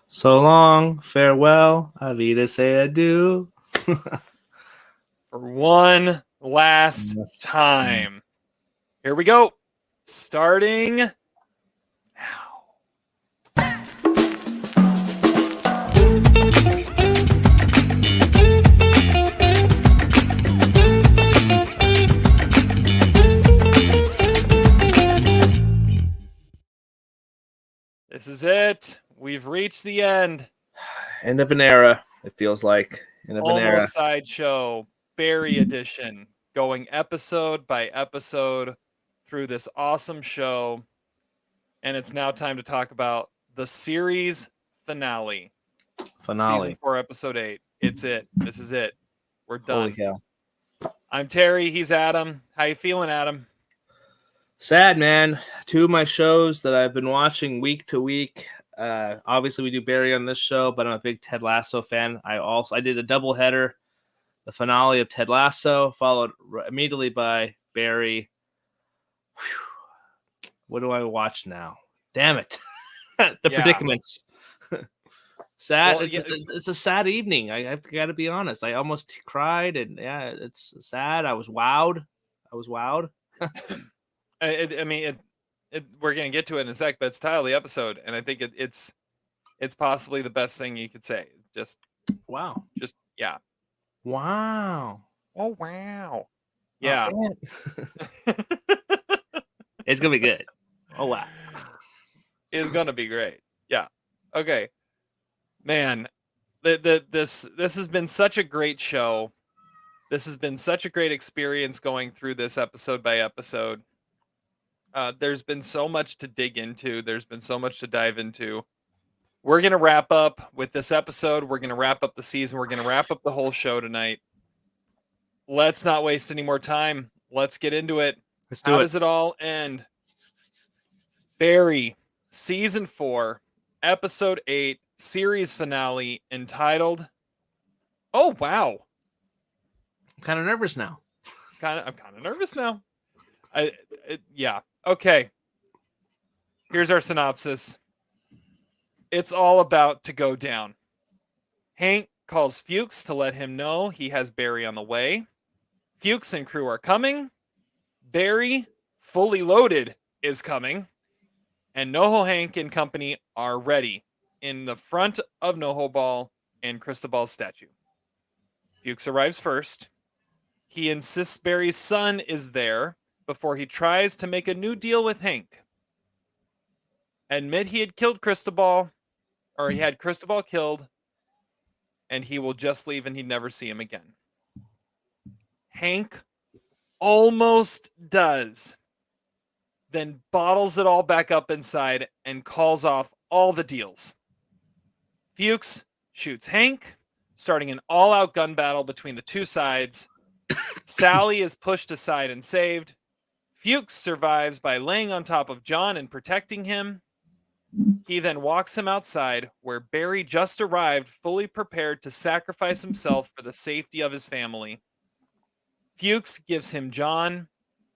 So long, farewell, Avita say adieu. For one last Yes. time. Here we go. Starting now. This is it. We've reached the end. End of an era, it feels like. End of an era. Almost Sideshow Barry edition. Going episode by episode through this awesome show. And it's now time to talk about the series finale. Season 4, episode 8. It's it. This is it. We're Holy done. cow. I'm Terry. He's Adam. How you feeling, Adam? Sad, man. Two of my shows that I've been watching week to week. Obviously, we do Barry on this show, but I'm a big Ted Lasso fan. I did a double header, the finale of Ted Lasso, followed immediately by Barry. Whew. What do I watch now? Damn it. The predicaments. Sad. Well, it's a sad evening. I've got to be honest. I almost cried, and yeah, it's sad. I was wowed. I mean, we're gonna get to it in a sec, but it's the title of the episode, and I think it's possibly the best thing you could say. Just wow. Just yeah. Wow. Oh wow. Yeah. Oh, it's gonna be good. Oh wow. It's gonna be great. Yeah. Okay. Man, this has been such a great show. This has been such a great experience going through this episode by episode. There's been so much to dig into. There's been so much to dive into. We're going to wrap up with this episode. We're going to wrap up the season. We're going to wrap up the whole show tonight. Let's not waste any more time. Let's get into it. How does it all end? Barry, season 4, episode 8, series finale entitled, oh, wow. I'm kind of nervous now. I'm kind of nervous now. Yeah. Okay. Here's our synopsis. It's all about to go down. Hank calls Fuchs to let him know he has Barry on the way. Fuchs and crew are coming. Barry, fully loaded, is coming. And NoHo Hank and company are ready in the front of NoHo Ball and Cristobal's statue. Fuchs arrives first. He insists Barry's son is there before he tries to make a new deal with Hank. Admit he had killed Cristobal, or he had Cristobal killed, and he will just leave and he'd never see him again. Hank almost does, then bottles it all back up inside and calls off all the deals. Fuchs shoots Hank, starting an all-out gun battle between the two sides. Sally is pushed aside and saved. Fuchs survives by laying on top of John and protecting him. He then walks him outside, where Barry just arrived, fully prepared to sacrifice himself for the safety of his family. Fuchs gives him John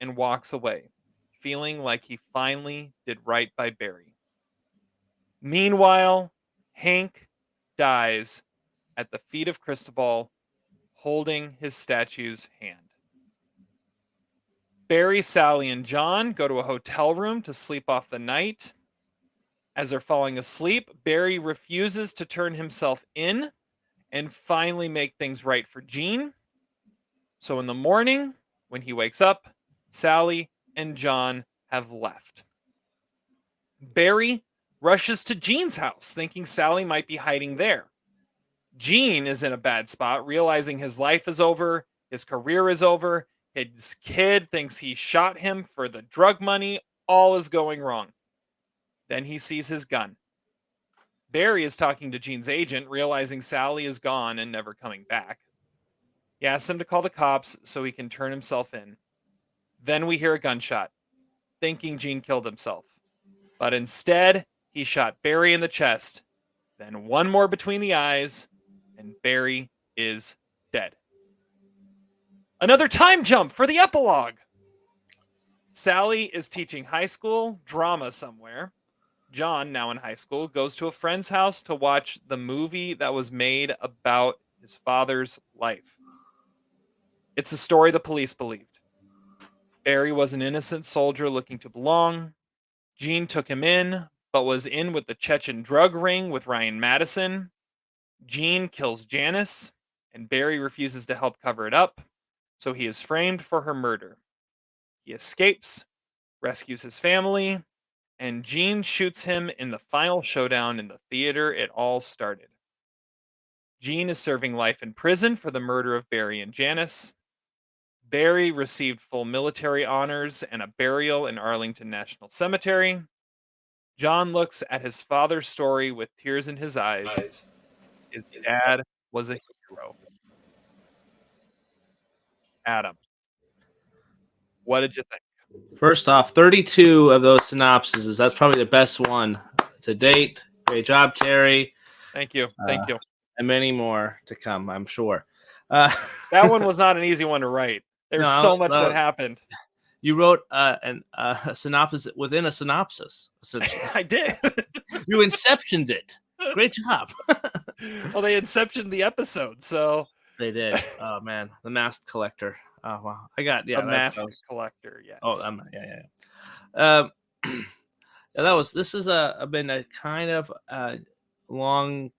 and walks away, feeling like he finally did right by Barry. Meanwhile, Hank dies at the feet of Cristobal, holding his statue's hand. Barry, Sally, and John go to a hotel room to sleep off the night. As they're falling asleep, Barry refuses to turn himself in and finally make things right for Jean. So in the morning, when he wakes up, Sally and John have left. Barry rushes to Jean's house, thinking Sally might be hiding there. Jean is in a bad spot, realizing his life is over, his career is over, his kid thinks he shot him for the drug money, all is going wrong. Then he sees his gun. Barry is talking to Jean's agent, realizing Sally is gone and never coming back. He asks him to call the cops so he can turn himself in. Then we hear a gunshot, thinking Jean killed himself. But instead, he shot Barry in the chest, then one more between the eyes, and Barry is dead. Another time jump for the epilogue. Sally is teaching high school drama somewhere. John, now in high school, goes to a friend's house to watch the movie that was made about his father's life. It's a story the police believed. Barry was an innocent soldier looking to belong. Gene took him in, but was in with the Chechen drug ring with Ryan Madison. Gene kills Janice, and Barry refuses to help cover it up, so he is framed for her murder. He escapes, rescues his family, and Gene shoots him in the final showdown in the theater it all started. Gene is serving life in prison for the murder of Barry and Janice. Barry received full military honors and a burial in Arlington National Cemetery. John looks at his father's story with tears in his eyes. His dad was a hero. Adam, what did you think? First off, 32 of those synopses. That's probably the best one to date. Great job, Terry. Thank you. Thank you. And many more to come, I'm sure. That one was not an easy one to write. There's so much that happened. You wrote a synopsis within a synopsis, essentially. I did. You inceptioned it. Great job. Well, they inceptioned the episode, so they did. Oh man, the Masked Collector. Oh wow, I got the Masked Collector. Yes. Oh, yeah. This is been a kind of long.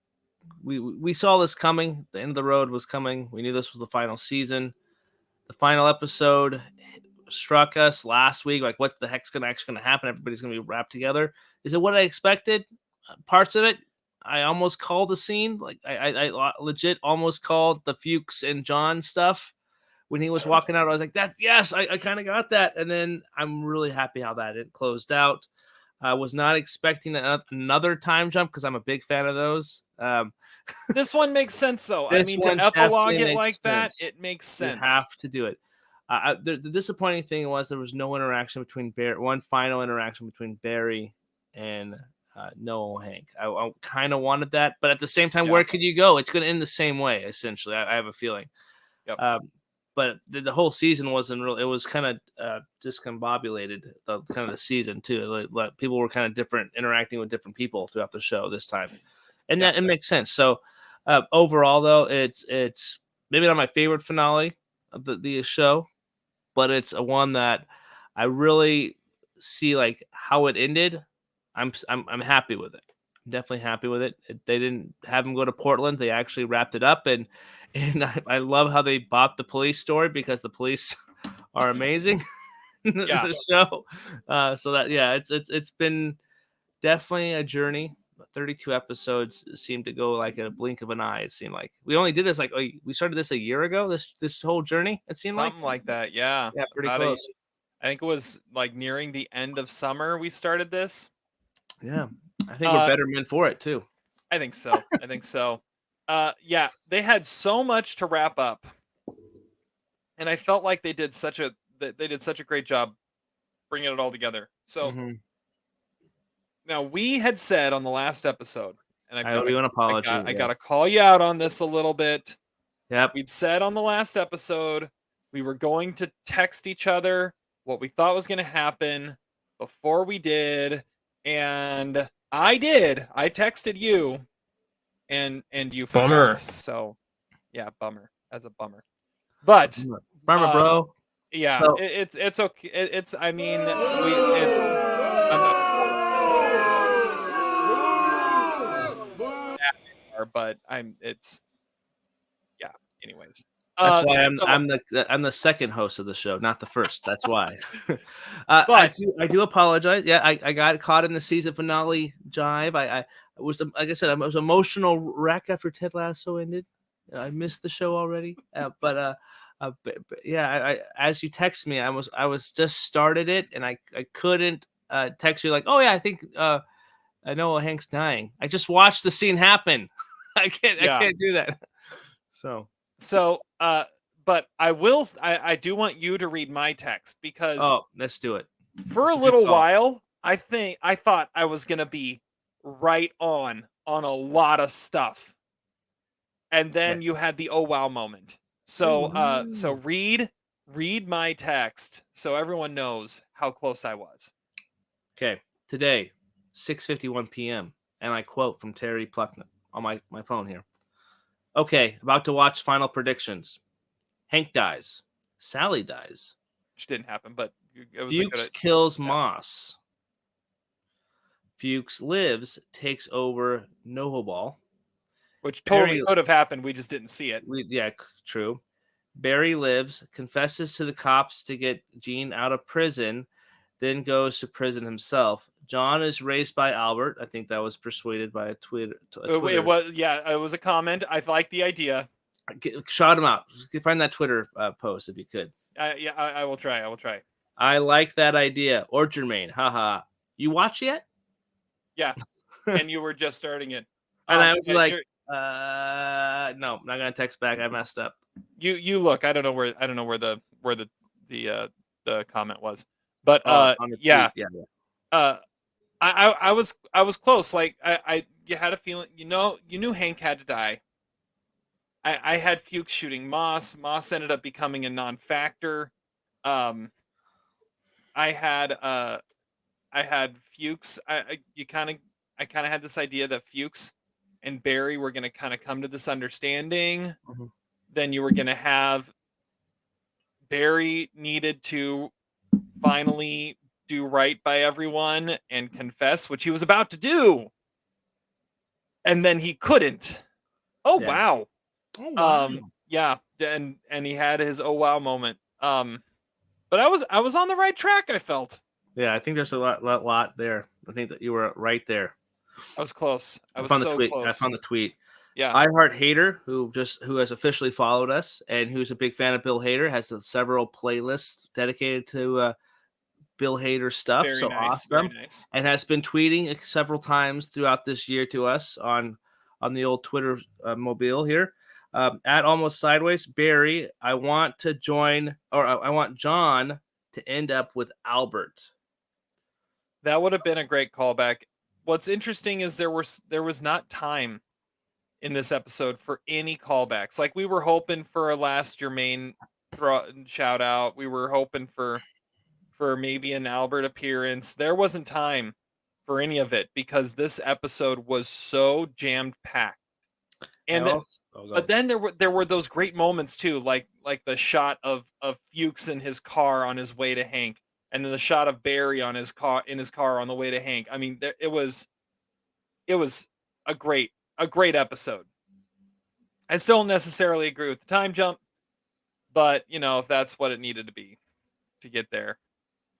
We saw this coming. The end of the road was coming. We knew this was the final season. The final episode struck us last week. Like, what the heck's actually going to happen? Everybody's going to be wrapped together. Is it what I expected? Parts of it, I almost called the scene. Like, I legit almost called the Fuchs and John stuff when he was walking out. I was like, that, yes, I kind of got that. And then I'm really happy how that it closed out. I was not expecting another time jump because I'm a big fan of those. This one makes sense, though. I mean, to epilogue it like that, it makes sense. You have to do it. The disappointing thing was there was no interaction between Barry. One final interaction between Barry and Noah Hank. I kind of wanted that, but at the same time, where could you go? It's going to end the same way, essentially. I have a feeling. Yep. But the whole season wasn't real. It was kind of discombobulated, kind of the season too. Like people were kind of different, interacting with different people throughout the show this time, and that it makes sense. So overall, though, it's maybe not my favorite finale of the show, but it's a one that I really see like how it ended. I'm happy with it. I'm definitely happy with it. They didn't have him go to Portland. They actually wrapped it up, and I love how they bought the police story because the police are amazing in the show. So that it's been definitely a journey. 32 episodes seemed to go like in a blink of an eye. It seemed like we only did this we started this a year ago. This whole journey. It seemed something like that. Yeah, pretty close. I think it was like nearing the end of summer we started this. Yeah, I think we're better men for it too. I think so. Yeah, they had so much to wrap up, and I felt like they did such a great job bringing it all together. So now we had said on the last episode, and I owe you an apology. I got to call you out on this a little bit. Yep. We'd said on the last episode we were going to text each other what we thought was going to happen before we did, and I did. I texted you. And you bummer. So yeah, bummer as a bummer. But bummer, bro. Yeah, so, it's okay. It's I mean but it's yeah. Anyways, that's why I'm the second host of the show, not the first. That's why. But I do apologize. Yeah, I got caught in the season finale jive. I was, like I said, I was emotional wreck after Ted Lasso ended. I missed the show already. But yeah, as you text me, I was just started it, and I couldn't text you like, oh yeah, I think I know Hank's dying. I just watched the scene happen. I can't do that. So but I do want you to read my text because let's do it. For a little while, I thought I was gonna be right on a lot of stuff, and then you had the oh wow moment. So so read my text so everyone knows how close I was. Okay, today 6:51 p.m. And I quote from Terry Plucknett on my phone here. Okay, about to watch final predictions. Hank dies. Sally dies. Which didn't happen, but it was a Fuchs good. kills Yeah. Moss. Fuchs lives, takes over Nohoball. Which totally Barry, could have happened. We just didn't see it. true. Barry lives, confesses to the cops to get Gene out of prison, then goes to prison himself. John is raised by Albert. I think that was persuaded by a Twitter. It was, yeah, it was a comment. I like the idea. Shout him out. Find that Twitter post if you could. Yeah, I will try. I will try. I like that idea. Or Jermaine. Haha. You watch yet? Yeah. And you were just starting it. And I was like, you're- no, I'm not gonna text back. I messed up. you look. I don't know where the comment was, but On the yeah. tweet. I was close. Like you had a feeling. You knew Hank had to die. I had Fuchs shooting Moss. Moss ended up becoming a non-factor. Um, I had Fuchs. I kind of had this idea that Fuchs and Barry were going to kind of come to this understanding. Mhm. Then you were going to have Barry needed to finally do right by everyone and confess, which he was about to do, and then he couldn't. Oh Yeah. wow. Oh, wow. Yeah, and he had his oh wow moment. But I was on the right track, I felt. Yeah, I think there's a lot there. I think that you were right there. I was close. I was found the so tweet. close. I found the tweet. Yeah. I Heart Hater, who has officially followed us and who's a big fan of Bill Hader, has several playlists dedicated to Bill Hader stuff. Very So nice. awesome. Very nice. And has been tweeting several times throughout this year to us on the old Twitter mobile here. At Almost Sideways, Barry, I want to join, or I want John to end up with Albert. That would have been a great callback. What's interesting is there was not time in this episode for any callbacks. Like we were hoping for a last Jermaine shout out. We were hoping for maybe an Albert appearance. There wasn't time for any of it because this episode was so jammed packed. And but then there were those great moments too, like the shot of Fuchs in his car on his way to Hank, and then the shot of Barry on his car on the way to Hank. I mean, it was a great episode. I still don't necessarily agree with the time jump, but if that's what it needed to be to get there,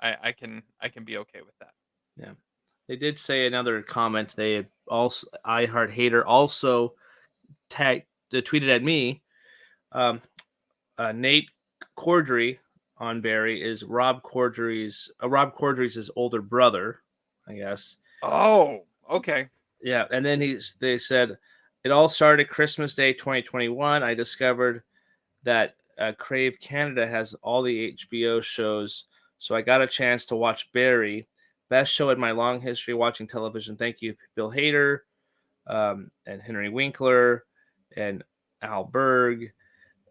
I can be okay with that. Yeah, they did say another comment. They also I Heart Hater also tweeted at me. Nate Cordry on Barry is Rob Corddry's older brother, I guess. Oh, okay. Yeah, and then they said it all started Christmas Day 2021. I discovered that Crave Canada has all the HBO shows, so I got a chance to watch Barry. Best show in my long history watching television. Thank you, Bill Hader, and Henry Winkler, and Al Berg,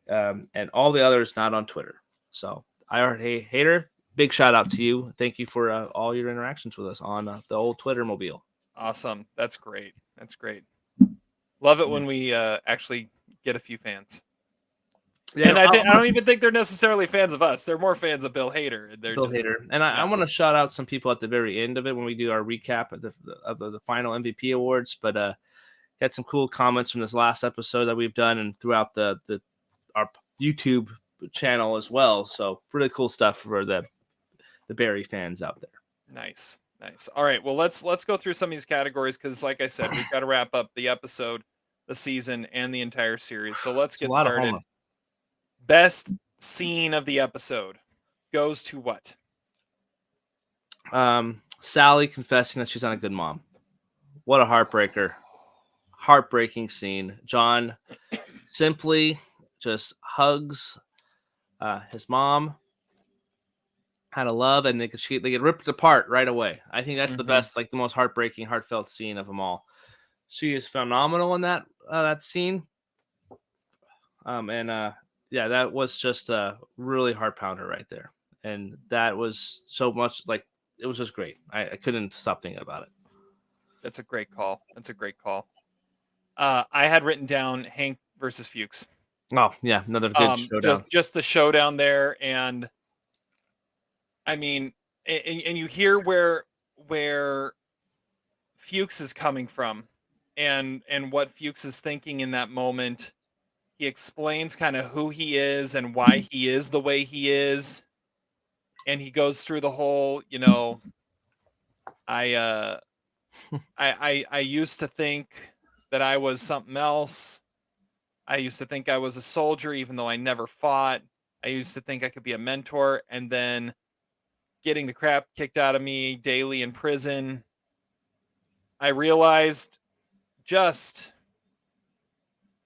and all the others not on Twitter. So, Hater, big shout out to you. Thank you for all your interactions with us on the old Twitter mobile. Awesome. That's great. Love it when we actually get a few fans. Yeah, and I don't even think they're necessarily fans of us. They're more fans of Bill Hader. Hader. And I want to shout out some people at the very end of it when we do our recap of the final MVP awards. But got some cool comments from this last episode that we've done and throughout our YouTube channel as well. So really cool stuff for the Barry fans out there. Nice. All right. Well, let's go through some of these categories because, like I said, we've got to wrap up the episode, the season, and the entire series. So let's get started. Best scene of the episode goes to what? Sally confessing that she's not a good mom. What a heartbreaking scene. John simply just hugs his mom out of love, and they get ripped apart right away. I think that's the best, like the most heartbreaking, heartfelt scene of them all. She is phenomenal in that scene. Yeah, that was just a really heart pounder right there. And that was so much, like, it was just great. I couldn't stop thinking about it. That's a great call. That's a great call. I had written down Hank versus Fuchs. Oh yeah, another good showdown. Just the showdown there, and I mean, and you hear where Fuchs is coming from, and what Fuchs is thinking in that moment. He explains kind of who he is and why he is the way he is, and he goes through the whole, I I used to think that I was something else. I used to think I was a soldier, even though I never fought. I used to think I could be a mentor, and then getting the crap kicked out of me daily in prison, I realized just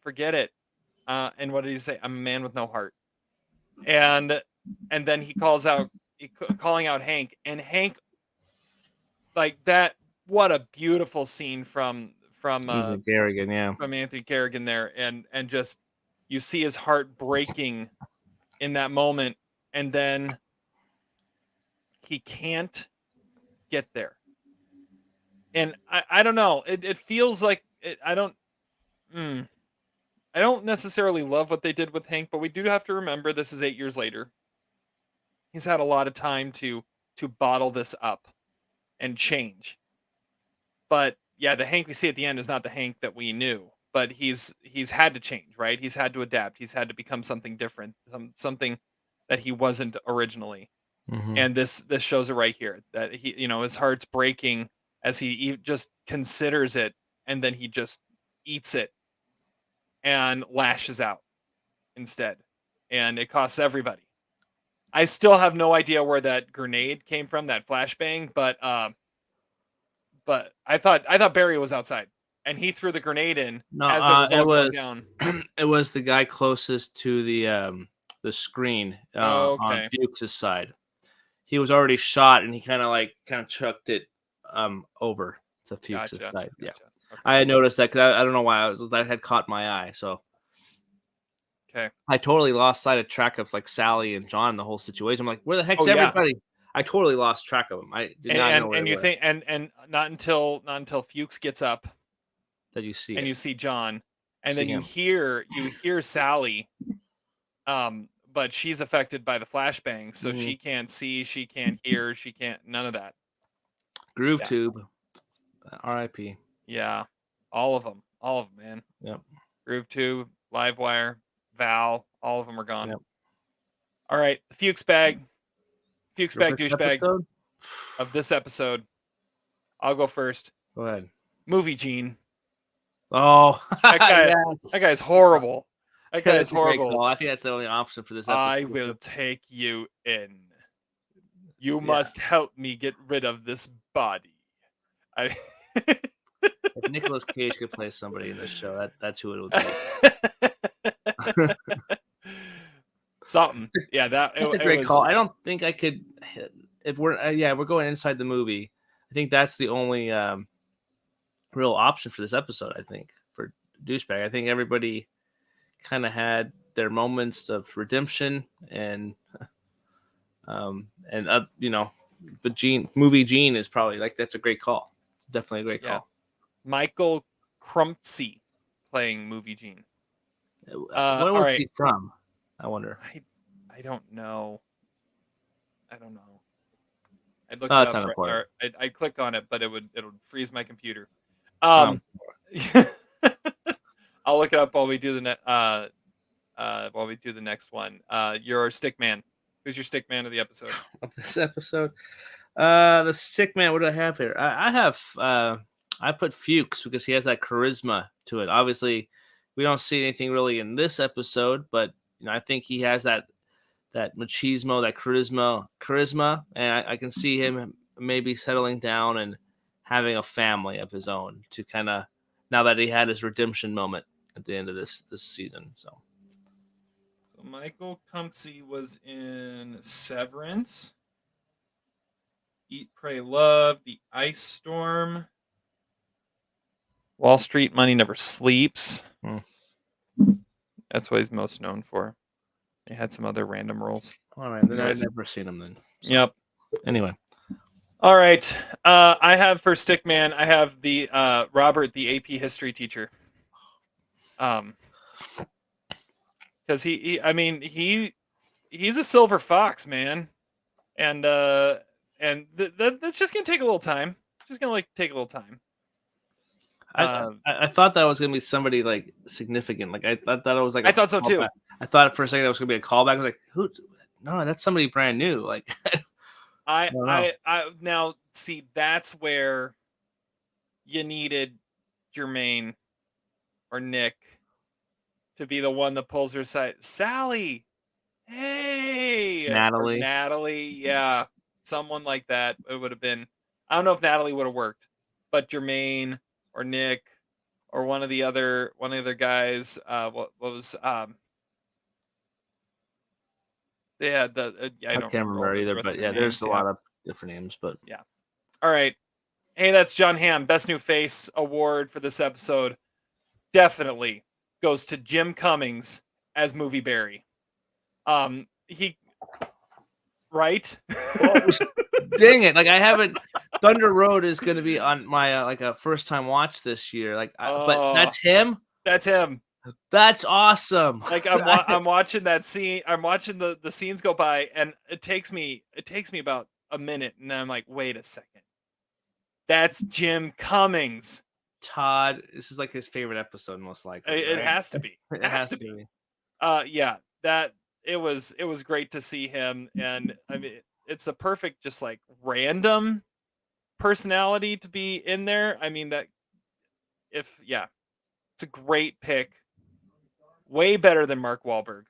forget it. And what did he say? I'm a man with no heart. And then he calling out Hank, and Hank, like that. What a beautiful scene from Garrigan, yeah. from Anthony Carrigan there, and just you see his heart breaking in that moment, and then he can't get there. And I don't know. It feels like I don't necessarily love what they did with Hank, but we do have to remember this is 8 years later. He's had a lot of time to bottle this up and change. But yeah, the Hank we see at the end is not the Hank that we knew. But he's had to change, right? He's had to adapt. He's had to become something different, something that he wasn't originally. Mm-hmm. And this shows it right here that he, his heart's breaking as he just considers it, and then he just eats it and lashes out instead, and it costs everybody. I still have no idea where that grenade came from, that flashbang, but I thought Barry was outside, and he threw the grenade in No, as it was all going down. It was the guy closest to the screen on Okay. Fuchs's side. He was already shot, and he kind of chucked it over to Fuchs's side. Yeah, Okay. I had noticed that because I don't know why that had caught my eye. So Okay. I totally lost sight of track of like Sally and John, the whole situation. I'm like, where the heck's yeah. everybody? I totally lost track of them. I did not know where and they you were. think and not until Fuchs gets up That you see and it. you see John, and See then him. you hear Sally, but she's affected by the flashbang, so Mhm. she can't see, she can't hear, she can't none of that. Groove Yeah. Tube, R.I.P. Yeah, all of them, man. Yep. Groove Tube, Livewire, Val, all of them are gone. Yep. All right, the Fuchs bag Your first douchebag episode? of this episode. I'll go first. Go ahead. Movie Gene. Oh, That guy, yes. that guy's horrible. That guy is That's a great horrible. call. I think that's the only option for this episode. I will take you in. You Yeah. must help me get rid of this body. If Nicolas Cage could play somebody in this show, that's who it would be. Something. Yeah, That's a great call. I don't think I could. If we're we're going inside the movie. I think that's the only real option for this episode. I think for douchebag. I think everybody kind of had their moments of redemption and but movie Gene is probably like that's a great call. Definitely a great call. Michael Crumpsey playing movie Gene. Where was he from? I wonder. I don't know. I'd look Oh, it up, or I'd click on it, but it would freeze my computer. I'll look it up while we do the next one. Your stick man. Who's your stick man of the episode? Of this episode, the stick man. What do I have here? I have I put Fuchs because he has that charisma to it. Obviously, we don't see anything really in this episode, but I think he has that machismo, that charisma, and I can see him maybe settling down and having a family of his own to kind of now that he had his redemption moment at the end of this season. So Michael Crumpsey was in Severance, Eat, Pray, Love, The Ice Storm, Wall Street Money Never Sleeps. That's what he's most known for. He had some other random roles. All right, then I've never seen him then. So. Yep. Anyway. All right. I have for Stickman, I have the Robert, the AP history teacher. Because I mean, he's a silver fox, man, and that's just gonna take a little time. It's just gonna like take a little time. I thought that was gonna be somebody like significant. Like I thought it was like I thought so too. callback. I thought for a second that was gonna be a callback. I was like, who? No, that's somebody brand new. Like don't know. I now see that's where you needed Jermaine or Nick to be the one that pulls her aside. Sally, hey, or Natalie. Natalie, yeah, someone like that. It would have been. I don't know if Natalie would have worked, but Jermaine or Nick or one of the other guys. What was yeah, I I don't can't remember all remember the either, rest but of yeah, their there's names. a Yeah, lot of different names, but yeah. All right. Hey, that's John Hamm. Best New Face award for this episode definitely goes to Jim Cummings as Movie Barry. He right? oh, dang it! Like I haven't. Thunder Road is going to be on my like a first time watch this year. Like, but Oh, that's him. that's him. That's awesome. Like I'm watching that scene. I'm watching the scenes go by, and it takes me about a minute, and then I'm like, wait a second, that's Jim Cummings. Todd, this is like his favorite episode, most likely. It Right? has to be. It has to be. Yeah, that it was great to see him, and I mean it's a perfect just like random personality to be in there. I mean that if yeah, it's a great pick. Way better than Mark Wahlberg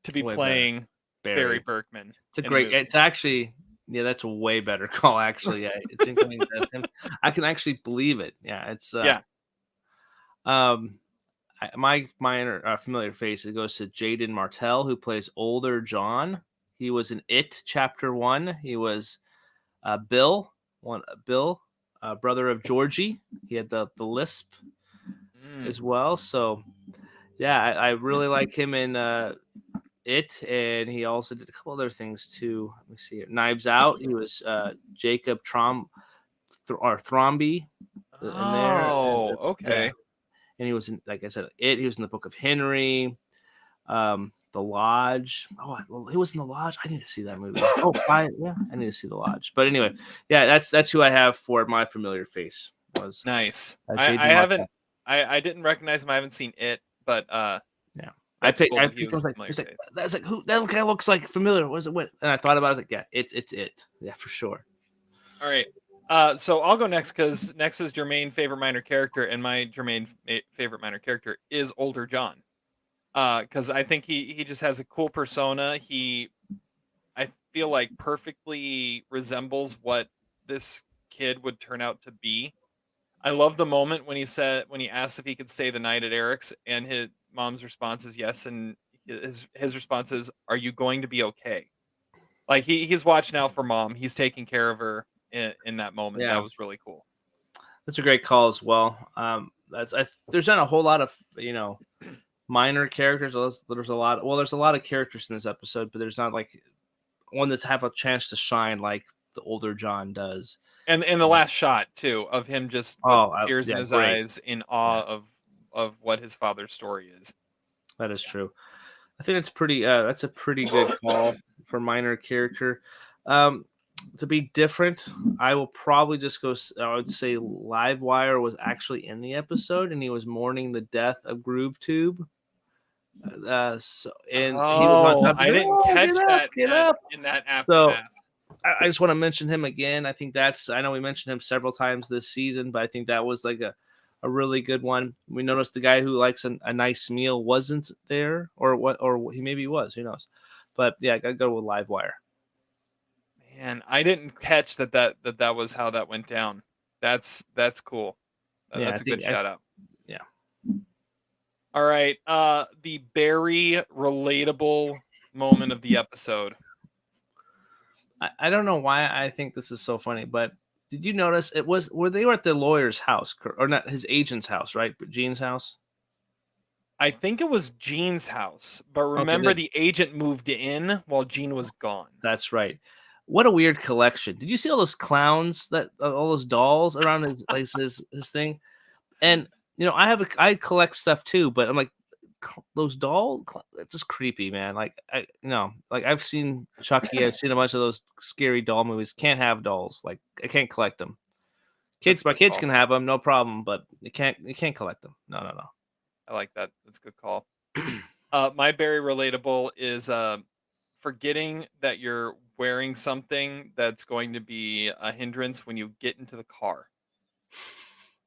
to be Way better. playing Barry Berkman. It's a great. It's actually yeah, that's a way better call. Actually, yeah, it's incoming. I can actually believe it. Yeah, it's yeah. My minor familiar face. It goes to Jaden Martell, who plays older John. He was in It Chapter 1. He was Bill, brother of Georgie. He had the lisp as well. So yeah, I really like him in It, and he also did a couple other things too. Let me see here. Knives Out. He was Jacob Thromby in there. Oh, And, okay. yeah. And he was in, like I said, It. He was in the Book of Henry, The Lodge. Oh, well, he was in The Lodge. I need to see that movie. Oh, I need to see The Lodge. But anyway, yeah, that's who I have for my familiar face. Was nice. I haven't. I didn't recognize him. I haven't seen It, but yeah. that's cool that he was like, that's like who that guy looks like familiar. Was it what? And I thought about it. I was like, yeah, it's It. Yeah, for sure. All right. So I'll go next because next is Jermaine favorite minor character, and my Jermaine favorite minor character is older John. Because I think he just has a cool persona. I feel like perfectly resembles what this kid would turn out to be. I love the moment when he asked if he could stay the night at Eric's, and his mom's response is yes, and his response is, "Are you going to be okay?" Like he's watching out for mom. He's taking care of her in that moment. Yeah. That was really cool. That's a great call as well. There's not a whole lot of minor characters. There's a lot. Well, there's a lot of characters in this episode, but there's not like one that's have a chance to shine like the older John does. And the last shot too of him just with tears in his eyes in awe of what his father's story is. That is true. I think that's pretty. That's a pretty good call for minor character. To be different, I will probably just go. I would say Livewire was actually in the episode, and he was mourning the death of Groove Tube. He was on top. I didn't catch that in that aftermath. So I just want to mention him again. I think I know we mentioned him several times this season, but I think that was like a really good one. We noticed the guy who likes a nice meal wasn't there, or he maybe was. Who knows? But yeah, I gotta go with Livewire. Man, I didn't catch that was how that went down. That's cool. That's a good shout out. Yeah. All right. The Barry relatable moment of the episode. I don't know why I think this is so funny, but did you notice they were at the lawyer's house, or not his agent's house, right? But Gene's house. I think it was Gene's house, but remember the agent moved in while Gene was gone. That's right. what a weird collection. Did you see all those clowns that all those dolls around his thing? And I collect stuff too, but I'm like those dolls, it's just creepy, man. Like like I've seen Chucky, I've seen a bunch of those scary doll movies. Can't have dolls. Like I can't collect them. That's My a good kids call. can have them, no problem, but you can't collect them. No, no, I like that. That's a good call. My very relatable is forgetting that you're wearing something that's going to be a hindrance when you get into the car.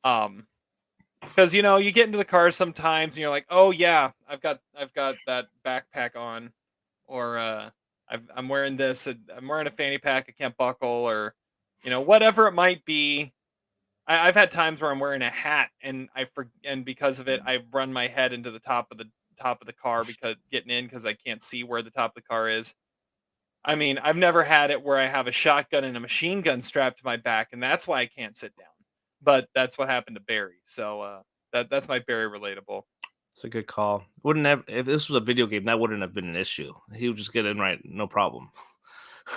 Because you get into the car sometimes and you're like, oh yeah, I've got that backpack on, or I'm wearing this, and I'm wearing a fanny pack, I can't buckle, or whatever it might be. I've had times where I'm wearing a hat and because of it, I run my head into the top of the car because getting in because I can't see where the top of the car is. I mean, I've never had it where I have a shotgun and a machine gun strapped to my back, and that's why I can't sit down. But that's what happened to Barry. So that's my Barry relatable. it's a good call. Wouldn't have if this was a video game, that wouldn't have been an issue. He would just get in right, no problem.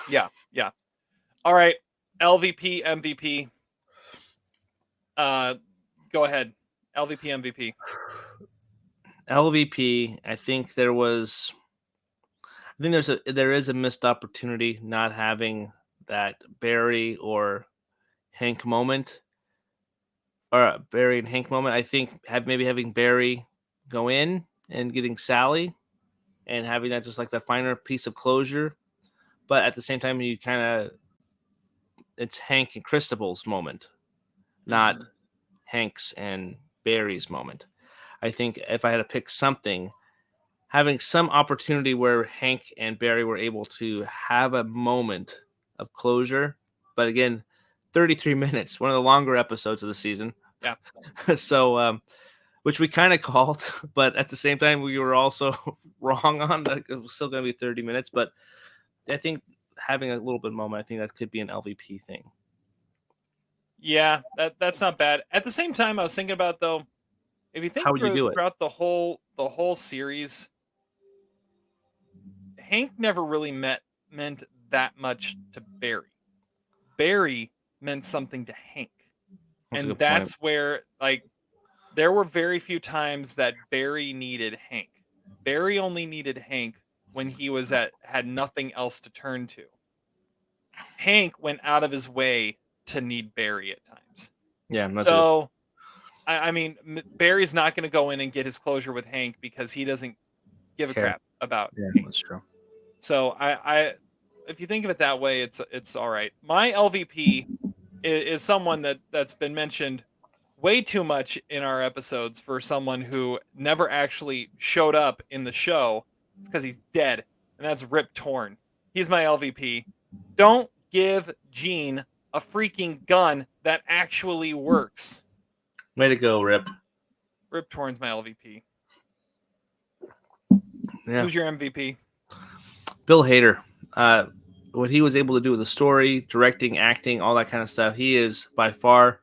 Yeah, yeah. All right, LVP, MVP. Uh, Go ahead. LVP, MVP. LVP, I think there is a missed opportunity not having that Barry or Hank moment, or Barry and Hank moment. I think maybe having Barry go in and getting Sally and having that just like that finer piece of closure. But at the same time, it's Hank and Christabel's moment, not Mhm. Hank's and Barry's moment. I think if I had to pick something, having some opportunity where Hank and Barry were able to have a moment of closure, but again, 33 minutes, one of the longer episodes of the season. Yeah. So, which we kind of called, but at the same time, we were also wrong on that. It was still going to be 30 minutes, but I think having a little bit of moment, I think that could be an LVP thing. Yeah, that's not bad. At the same time, I was thinking about though, if you How think would you do it? throughout the whole series, Hank never really meant that much to Barry. Barry meant something to Hank. That's a And good point. that's where like there were very few times that Barry needed Hank. Barry only needed Hank when he had nothing else to turn to. Hank went out of his way to need Barry at times. Yeah, that's a good. So I mean, Barry's not going to go in and get his closure with Hank because he doesn't give a Care. crap about Yeah, Hank. that's true. So if you think of it that way, it's all right. My LVP is someone that's been mentioned way too much in our episodes for someone who never actually showed up in the show. It's because he's dead, and that's Rip Torn. He's my LVP. Don't give Gene a freaking gun that actually works. Way to go, Rip. Rip Torn's my LVP. Yeah. Who's your MVP? Bill Hader. What he was able to do with the story, directing, acting, all that kind of stuff, he is by far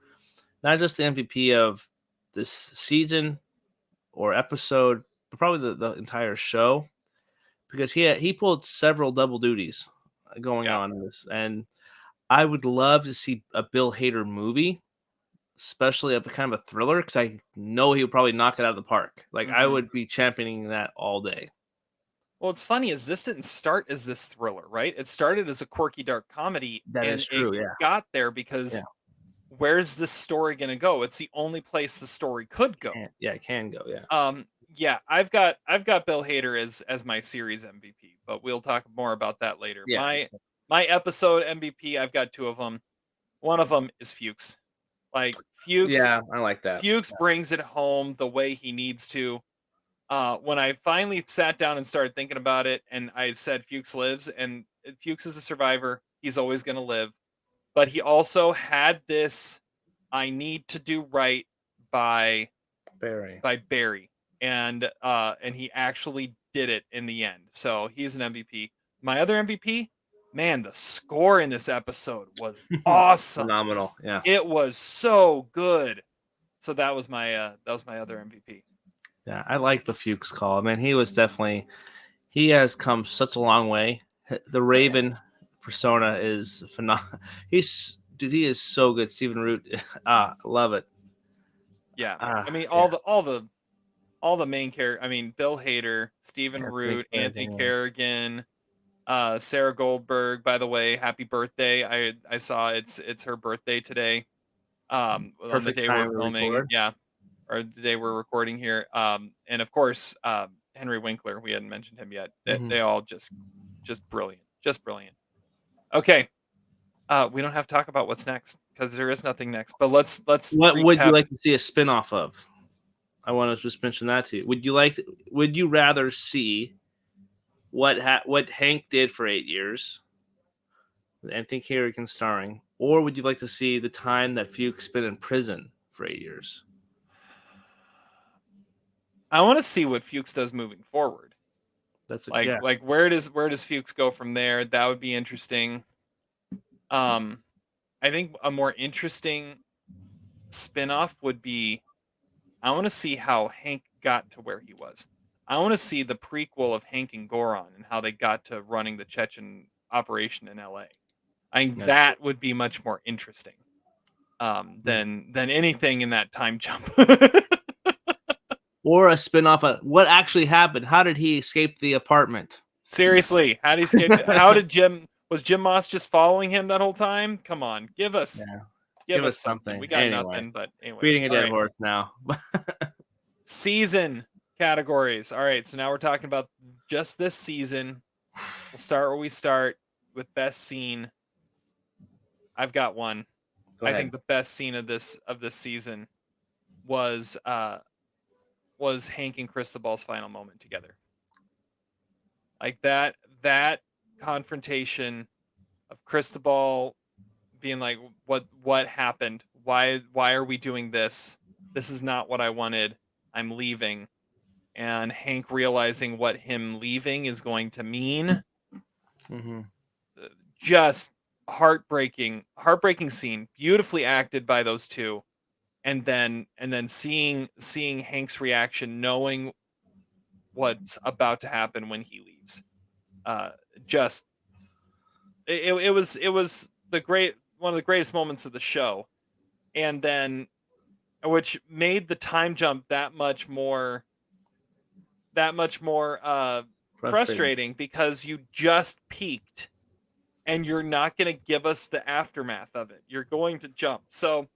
not just the MVP of this season or episode, but probably the entire show, because he pulled several double duties going Yeah. on in this, and I would love to see a Bill Hader movie, especially of a kind of a thriller, because I know he would probably knock it out of the park. Like I Hmm. would be championing that all day. Well, what's funny is this didn't start as this thriller, right? It started as a quirky dark comedy, That is and it true. Yeah. got there Yeah. because where's this story going to go? It's the only place the story could go. It can go. Yeah. Yeah, I've got Bill Hader as my series MVP, but we'll talk more about that later. Yeah. My episode MVP, I've got two of them. One of them is Fuchs. Like Yeah, I like that. Fuchs brings it home the way he needs to. When I finally sat down and started thinking about it, and I said Fuchs lives, and Fuchs is a survivor. He's always going to live, but he also had this I need to do right by Barry. Barry, and he actually did it in the end. So he's an MVP. My other MVP, man, the score in this episode was awesome. Phenomenal. Yeah. It was so good. So that was my other MVP. Yeah. I like the Fuchs call. Man, he has come such a long way. The Raven persona is phenomenal. He is so good. Stephen Root, love it. Yeah, I mean all the main characters. I mean Bill Hader, Stephen Root, Anthony Carrigan, Sarah Goldberg. By the way, happy birthday! I saw it's her birthday today. On the day we're filming, yeah, or the day we're recording here. And of course, Henry Winkler. We hadn't mentioned him yet. They all just brilliant, just brilliant. Okay, we don't have to talk about what's next because there is nothing next. But let's. What recap. would you like to see a spinoff of? I want to just mention that to you. Would you rather see what Hank did for 8 years, with Anthony Carrigan starring, or would you like to see the time that Fuchs spent in prison for 8 years? I want to see what Fuchs does moving forward. That's like where does Fuchs go from there? That would be interesting. I think a more interesting spinoff would be, I want to see how Hank got to where he was. I want to see the prequel of Hank and Goron and how they got to running the Chechen operation in LA. I think that would be much more interesting than anything in that time jump. Or a spinoff of what actually happened. How did he escape the apartment? Seriously, how did he escape? How did was Jim Moss just following him that whole time? Come on, give us something. We got nothing, but anyway. Beating a dead horse now. Season categories. All right, so now we're talking about just this season. We'll start where we start with best scene. I've got one. I think the best scene of this season was Hank and Cristobal's final moment together. Like that confrontation of Cristobal being like, what happened? Why are we doing this? This is not what I wanted. I'm leaving. And Hank realizing what him leaving is going to mean. Mm-hmm. Just heartbreaking scene, beautifully acted by those two. And then seeing Hank's reaction, knowing what's about to happen when he leaves. It was one of the greatest moments of the show. And then, which made the time jump that much more frustrating because you just peaked and you're not going to give us the aftermath of it. You're going to jump. So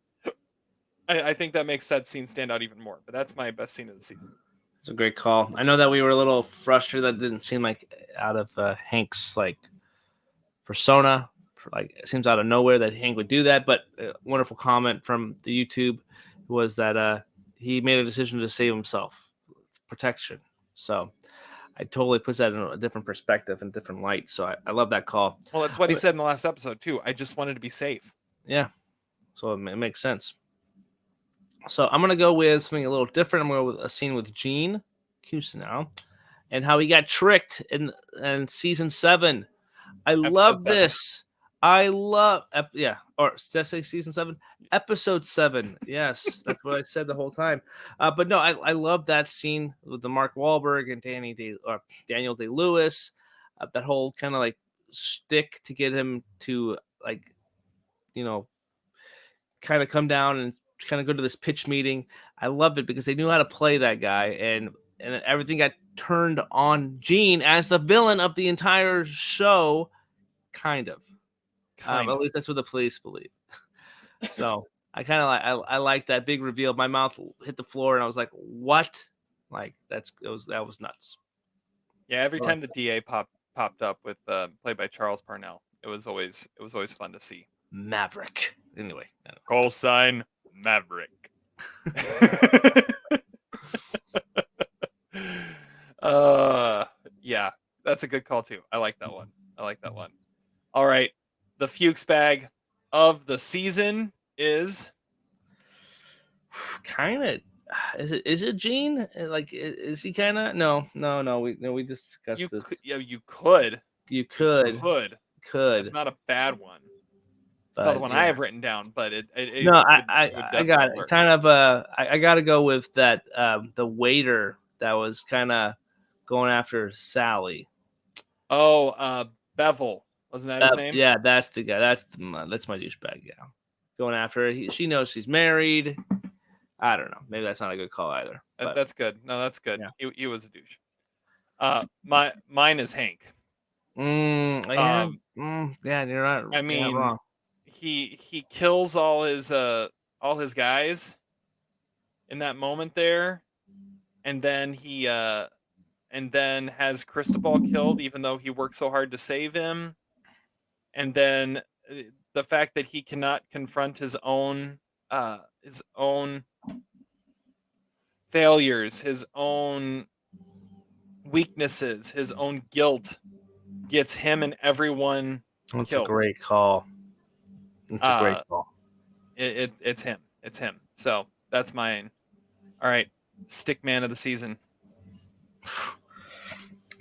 I think that makes that scene stand out even more, but that's my best scene of the season. It's a great call. I know that we were a little frustrated that didn't seem like out of Hank's like persona. Like it seems out of nowhere that Hank would do that, but a wonderful comment from the YouTube was that he made a decision to save himself, protection. So I totally puts that in a different perspective and different light. So I love that call. Well, that's what he said in the last episode too. I just wanted to be safe. Yeah. So it makes sense. So I'm going to go with something a little different. I'm going to go with a scene with Gene Cousineau and how he got tricked in season 7. I love this. I love, or did I say season 7? Episode 7. Yes, that's what I said the whole time. But no, I love that scene with the Mark Wahlberg and Daniel Day-Lewis. That whole kind of like stick to get him to like, kind of come down and kind of go to this pitch meeting. I loved it because they knew how to play that guy, and everything got turned on Gene as the villain of the entire show. Kind of. At least that's what the police believe. So I kind of I like that big reveal. My mouth hit the floor and I was like, "What?" Like that was nuts. Yeah, every time the DA popped up with played by Charles Parnell, it was always fun to see. Maverick. Anyway, call sign Maverick. Yeah, that's a good call too. I like that one. All right, the Fuchs bag of the season is kind of. Is it Gene? Like, is he kind of? No. We discussed this. You could. It's not a bad one. It's not the one I have written down, but I got it. Kind of. I got to go with that. The waiter that was kind of going after Sally. Oh, Bevel. Wasn't that his name? Yeah, that's the guy. That's my douchebag. Yeah, going after her. She knows she's married. I don't know. Maybe that's not a good call either. But That's good. No, that's good. yeah. He was a douche. Mine is Hank. Yeah. Yeah, you're not. I You're not mean, wrong. he kills all his guys in that moment there, and then and then has Cristobal killed, even though he worked so hard to save him. And then the fact that he cannot confront his own failures, his own weaknesses, his own guilt gets him and everyone That's killed. a great call. It's a great call. It's him. It's him. So that's mine. All right, stick man of the season.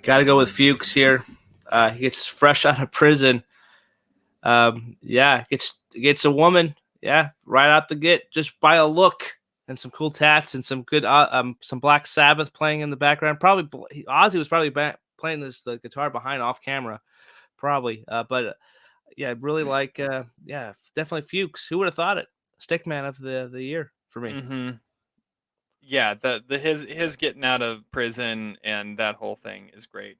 Got to go with Fuchs here. He gets fresh out of prison. Gets a woman. Yeah, right out the gate, just by a look and some cool tats and some good some Black Sabbath playing in the background. Probably Ozzy was probably playing the guitar behind off camera, probably. But yeah, really like definitely Fuchs. Who would have thought it? Stickman of the year for me. Mm-hmm. Yeah, his getting out of prison and that whole thing is great.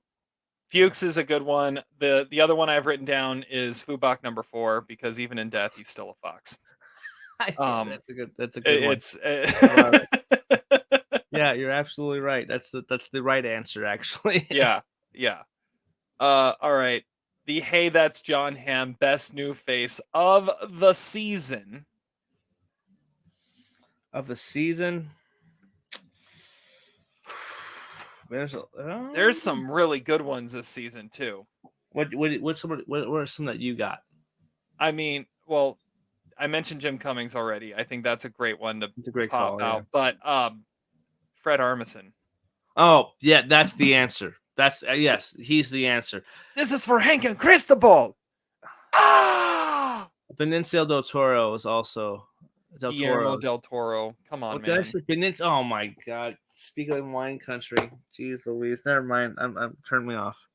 Fuchs is a good one. The other one I've written down is Fubak number 4, because even in death he's still a fox. That's a good one. Yeah, you're absolutely right. That's the right answer, actually. yeah. All right. The Hey That's John Hamm best new face of the season. Of the season. There's some really good ones this season too. What are some that you got? I mean, well, I mentioned Jim Cummings already. I think that's a great one to pop out. Yeah. But Fred Armisen. Oh yeah, that's the answer. That's yes, he's the answer. This is for Hank and Cristobal. Benicio del Toro is also Guillermo del Toro. Come on, man. Oh my God. Speaking of wine country, jeez Louise. Never mind. I'm turn me off.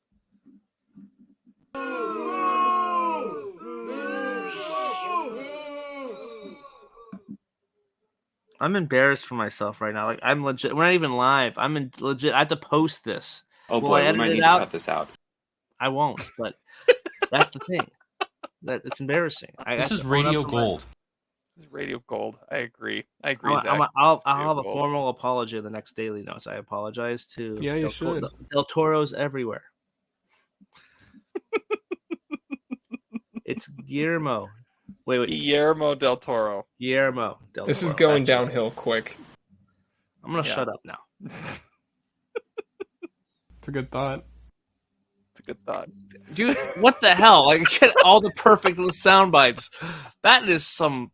I'm embarrassed for myself right now. Like I'm legit. We're not even live. I'm legit. I have to post this. Oh boy, we might need to cut this out. I won't. But that's the thing. It's embarrassing. This is Radio Gold. This is Radio Gold. I agree. Zach. I'll have a formal apology in the next Daily Notes. I apologize to Del Toro's everywhere. It's Guillermo. Wait. Guillermo del Toro. Guillermo del Toro. This is going downhill quick. I'm gonna shut up now. It's a good thought. Dude, what the hell? Like, get all the perfect sound bites. That is some.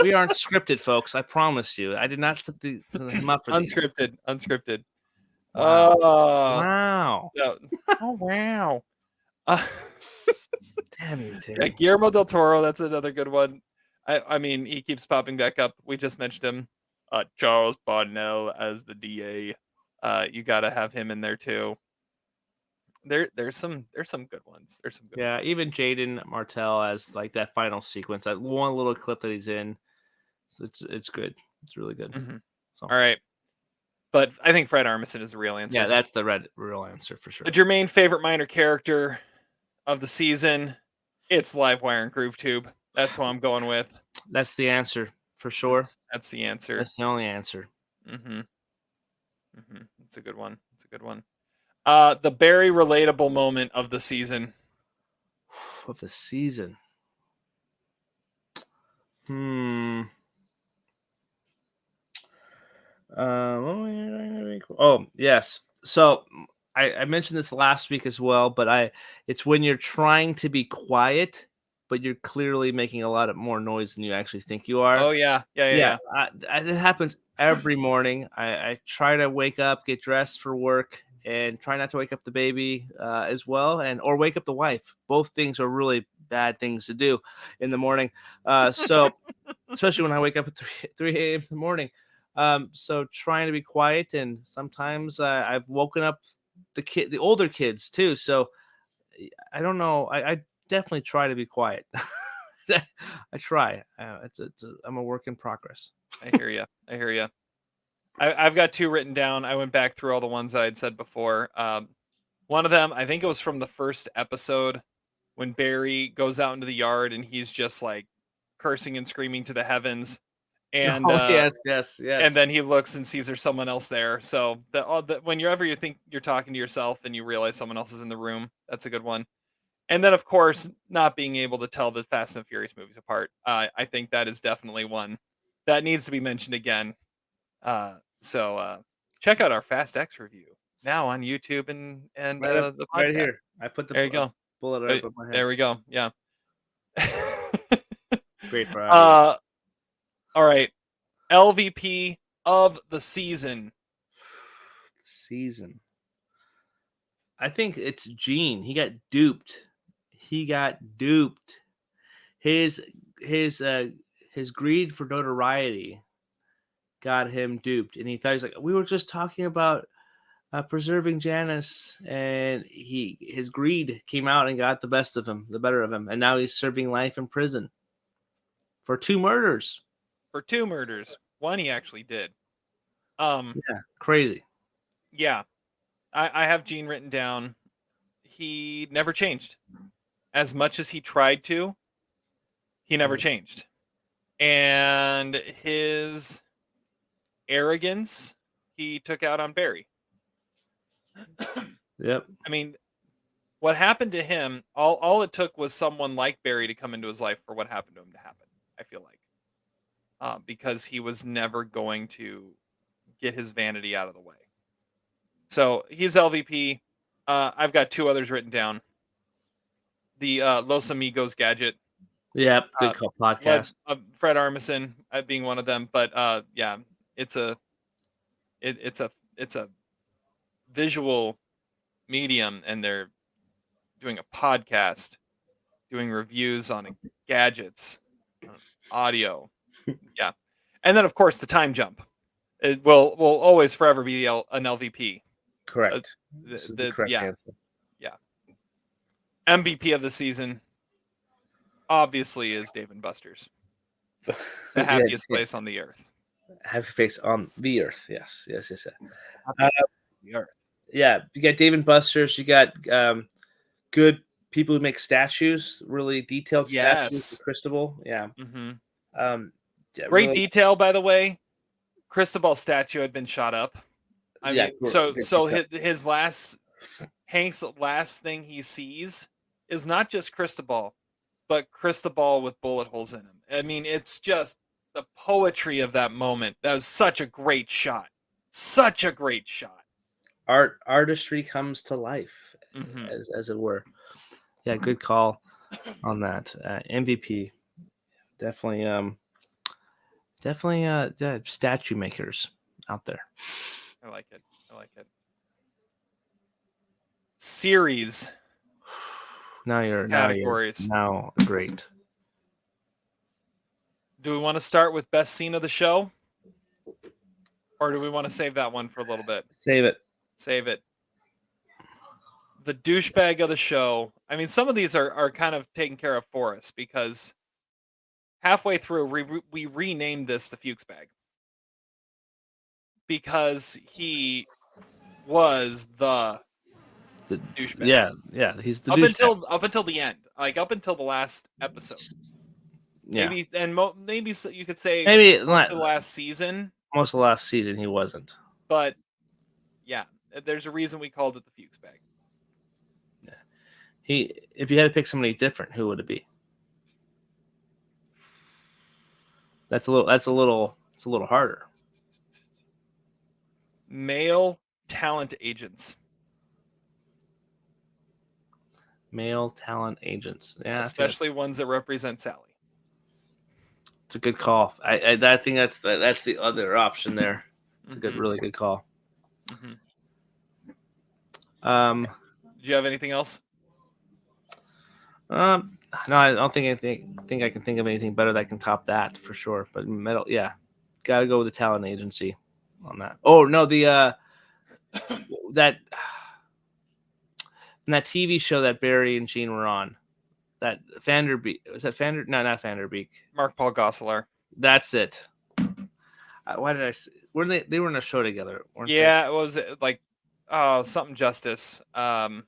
We aren't scripted, folks. I promise you. I did not set them up for Unscripted. Wow. Oh wow. Damn you, Tim. Yeah, Guillermo del Toro. That's another good one. I mean, he keeps popping back up. We just mentioned him. Charles Bonnell as the DA. You got to have him in there too. There's some good ones. Even Jaden Martell as like that final sequence, that one little clip that he's in. It's good. It's really good. Mm-hmm. So. All right, but I think Fred Armisen is the real answer. Yeah, that's the real answer for sure. The Jermaine favorite minor character of the season, it's Livewire and GrooveTube. That's who I'm going with. That's the answer for sure. That's the answer. That's the only answer. It's a good one. The Barry relatable moment of the season. Oh yes. So I mentioned this last week as well, but it's when you're trying to be quiet, but you're clearly making a lot more noise than you actually think you are. Oh yeah. It happens every morning. I try to wake up, get dressed for work, and try not to wake up the baby as well, or wake up the wife. Both things are really bad things to do in the morning. So especially when I wake up at 3 a.m. in the morning. So trying to be quiet, and sometimes I've woken up the older kids too. So I don't know. I definitely try to be quiet. I try. I'm a work in progress. I hear you. I hear you. I've got 2 written down. I went back through all the ones that I'd said before. One of them, I think it was from the first episode when Barry goes out into the yard and he's just like cursing and screaming to the heavens. And Yes. and then he looks and sees there's someone else there. So whenever you think you're talking to yourself and you realize someone else is in the room, that's a good one. And then, of course, not being able to tell the Fast and Furious movies apart. I think that is definitely one that needs to be mentioned again. So check out our Fast X review now on YouTube and the podcast. Right here. I put the There you go. bullet right above my head. There we go. Yeah. Great for audio. All right. LVP of the season. I think it's Gene. He got duped. His greed for notoriety got him duped, and he thought, he's like, we were just talking about preserving Janice, and his greed came out and got the better of him, and now he's serving life in prison for 2 murders. One he actually did. Crazy. Yeah. I have Gene written down. He never changed. As much as he tried to, he never changed. And his arrogance, he took out on Barry. Yep. I mean, what happened to him, all it took was someone like Barry to come into his life for what happened to him to happen, I feel like. Because he was never going to get his vanity out of the way. So he's LVP. I've got 2 others written down. The Los Amigos gadget. Yep. Good call. Podcast. Fred Armisen being one of them, but yeah, it's a visual medium, and they're doing a podcast, doing reviews on gadgets, audio. Yeah. And then, of course, the time jump. It will always forever be an LVP. Correct. This is the correct answer. Yeah. MVP of the season, obviously, is Dave & Buster's. The happiest place on the earth. Happy face on the earth. Yes. The earth. Yeah. You got Dave & Buster's. You got good people who make statues, really detailed statues. Cristobal. Yeah. Mm-hmm. Yeah, great detail, by the way. Cristobal's statue had been shot up. His last Hank's last thing he sees is not just Cristobal, but Cristobal with bullet holes in him. I mean, it's just the poetry of that moment. That was such a great shot. Such a great shot. Artistry comes to life, as it were. Yeah, good call on that. MVP, definitely statue makers out there. I like it. Series. Now categories. Now great. Do we want to start with best scene of the show? Or do we want to save that one for a little bit? Save it. The douchebag of the show. I mean, some of these are kind of taken care of for us because halfway through we renamed this the Fuchs bag. Because he was the douchebag. Yeah, he's the up until the end, like up until the last episode. Yeah. Maybe you could say most of the last season. Most of the last season he wasn't. But yeah, there's a reason we called it the Fuchs bag. Yeah. If you had to pick somebody different, who would it be? It's a little harder. Male talent agents. Yeah, especially ones that represent Sally. It's a good call. I think that's the other option there. It's a really good call. Mm-hmm. Do you have anything else? No, I don't think I can think of anything better that can top that for sure. But metal, yeah, got to go with the talent agency on that. Oh no, the And that TV show that Barry and Gene were on. That Vanderbeek. Was that Vander? No, not Vanderbeek. Mark Paul Gosselaar. That's it. Why did I? Were they? They were in a show together, weren't they? Yeah, it was like something Justice. Yeah,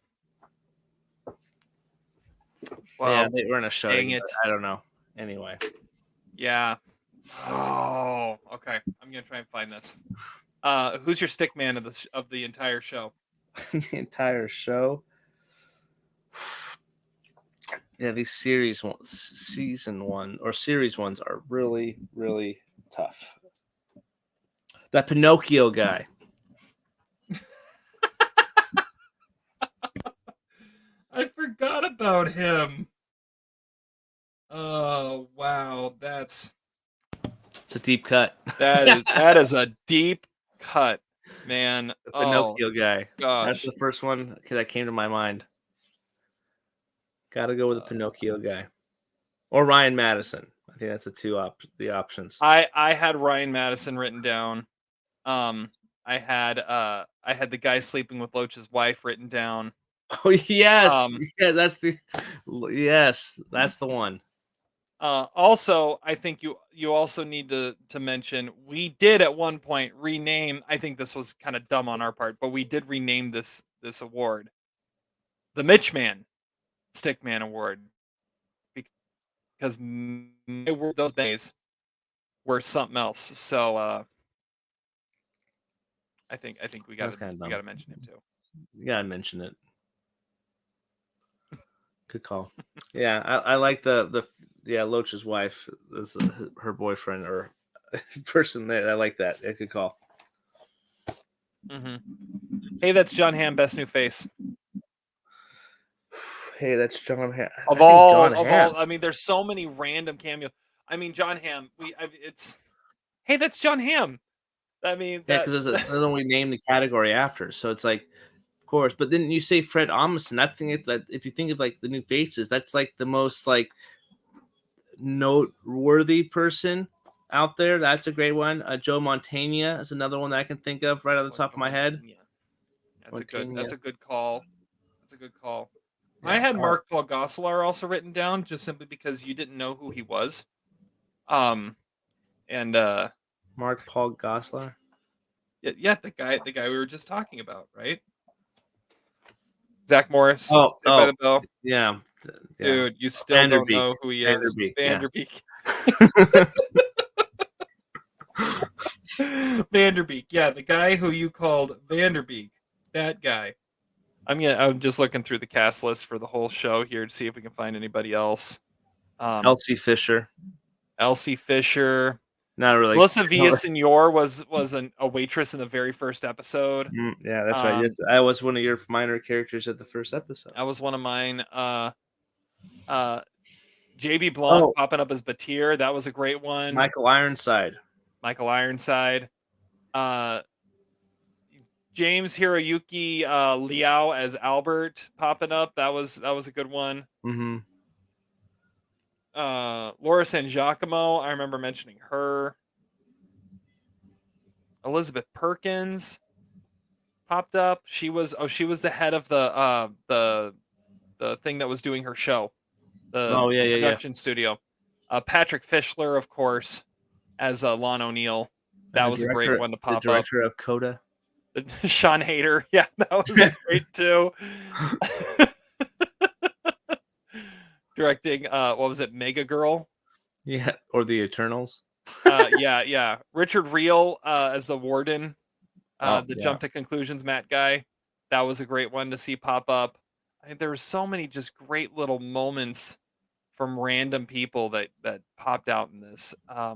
Well, they were in a show dang together. it. I don't know. Anyway. Yeah. Oh, okay. I'm gonna try and find this. Who's your stick man of the entire show? The entire show. Yeah, these season one or series ones are really, really tough. That Pinocchio guy. I forgot about him. Oh wow, it's a deep cut. that is a deep cut, man. The Pinocchio guy. Gosh. That's the first one that came to my mind. Got to go with the Pinocchio guy, or Ryan Madison. I think that's the options. I had Ryan Madison written down. I had the guy sleeping with Loach's wife written down. Oh yes, yeah, that's the one. Also, I think you also need to mention we did at one point rename. I think this was kind of dumb on our part, but we did rename this award the Mitchman Stickman Award because those days were something else. So I think we got to mention him too. You gotta mention it. Good call. Yeah, I like the Loach's wife is her boyfriend or person there. I like that. Yeah, good call. Mm-hmm. Hey, that's John Hamm, best new face. Hey, that's John Hamm. Of all, I mean, there's so many random cameos. I mean, John Hamm. Hey, that's John Hamm. I mean, yeah, because there's one we named the category after, so it's like, of course. But then you say Fred Armisen. That if you think of like the new faces, that's like the most like noteworthy person out there. That's a great one. Joe Montana is another one that I can think of right on the top of my head. That's a good call. That's a good call. Yeah, I had Mark Paul Gosselaar also written down just simply because you didn't know who he was. Mark Paul Gosselaar. Yeah, the guy we were just talking about, right? Zach Morris. Oh, by the Bell. Yeah. Dude, you still don't know who he is. Vanderbeek. Vanderbeek. Yeah, the guy who you called Vanderbeek. That guy. I'm just looking through the cast list for the whole show here to see if we can find anybody else. Elsie Fisher. Not really. Melissa Villasenor was a waitress in the very first episode. Yeah, that's right. I was one of your minor characters at the first episode. That was one of mine. JB Blanc popping up as Batir. That was a great one. Michael Ironside. James Hiroyuki Liao as Albert popping up. That was a good one. Mm-hmm. Laura San Giacomo, I remember mentioning her. Elizabeth Perkins popped up. She was the head of the thing that was doing her show. The production studio. Patrick Fischler, of course, as Lon O'Neill. That was a great one to pop up. The director of Coda. Sean Hader. Yeah, that was great too. Directing what was it, Mega Girl? Yeah, or the Eternals. Yeah. Richard Reel as the warden. Jump to conclusions Matt guy. That was a great one to see pop up. I think there were so many just great little moments from random people that popped out in this. I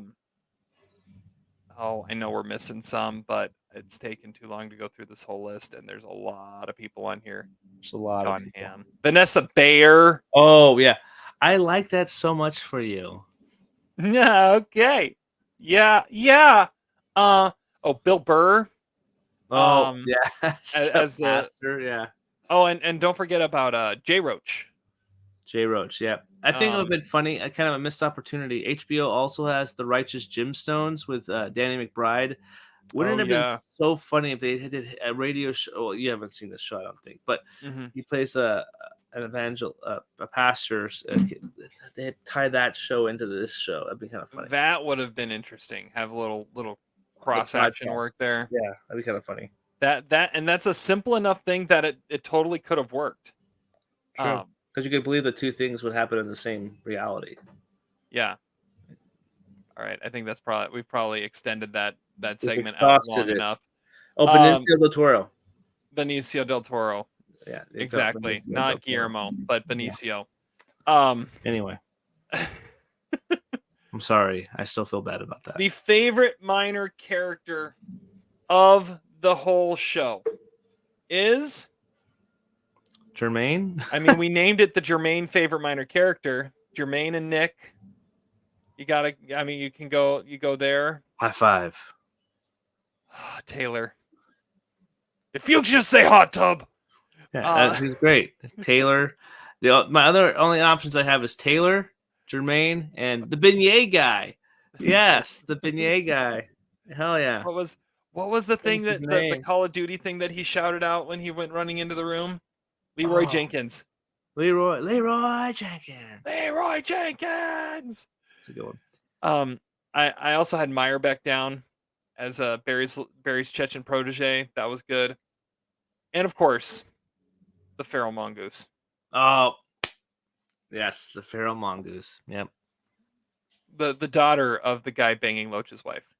know we're missing some, but it's taken too long to go through this whole list, and there's a lot of people on here. There's a lot John Hamm. Vanessa Bayer. Oh, yeah. I like that so much for you. Yeah, okay. Yeah. Bill Burr. Yeah. As the master, yeah. Oh, and don't forget about Jay Roach. Jay Roach, yeah. I think it would have been funny, kind of a missed opportunity. HBO also has The Righteous Gemstones with Danny McBride. Wouldn't Oh, it have been yeah. so funny if they did a radio show? Well, you haven't seen this show, I don't think, but he plays an a pastor. They had tied that show into this show. That'd be kind of funny. That would have been interesting. Have a little The cross action podcast. work there. Yeah, that'd be kind of funny. And that's a simple enough thing that it totally could have worked. True. Because you could believe the two things would happen in the same reality. Yeah. All right. I think we've probably extended that segment out long enough. Oh, Benicio del Toro. Benicio del Toro. Yeah, exactly. Not Guillermo, but Benicio. Yeah. Anyway. I'm sorry. I still feel bad about that. The favorite minor character of the whole show is Jermaine. I mean, we named it the Jermaine favorite minor character. Jermaine and Nick. You can go there. High five. Taylor. If you just say hot tub. Yeah, he's great. Taylor. My other only options I have is Taylor, Jermaine, and the beignet guy. Yes, the beignet guy. Hell yeah. What was the thing that the Call of Duty thing that he shouted out when he went running into the room? Leroy Jenkins. Leroy Jenkins. Leroy Jenkins. That's a good one. I also had Meyerbeck down as Barry's Chechen protege. That was good. And of course, the feral mongoose. Oh, yes, the feral mongoose. Yep. The daughter of the guy banging Loach's wife.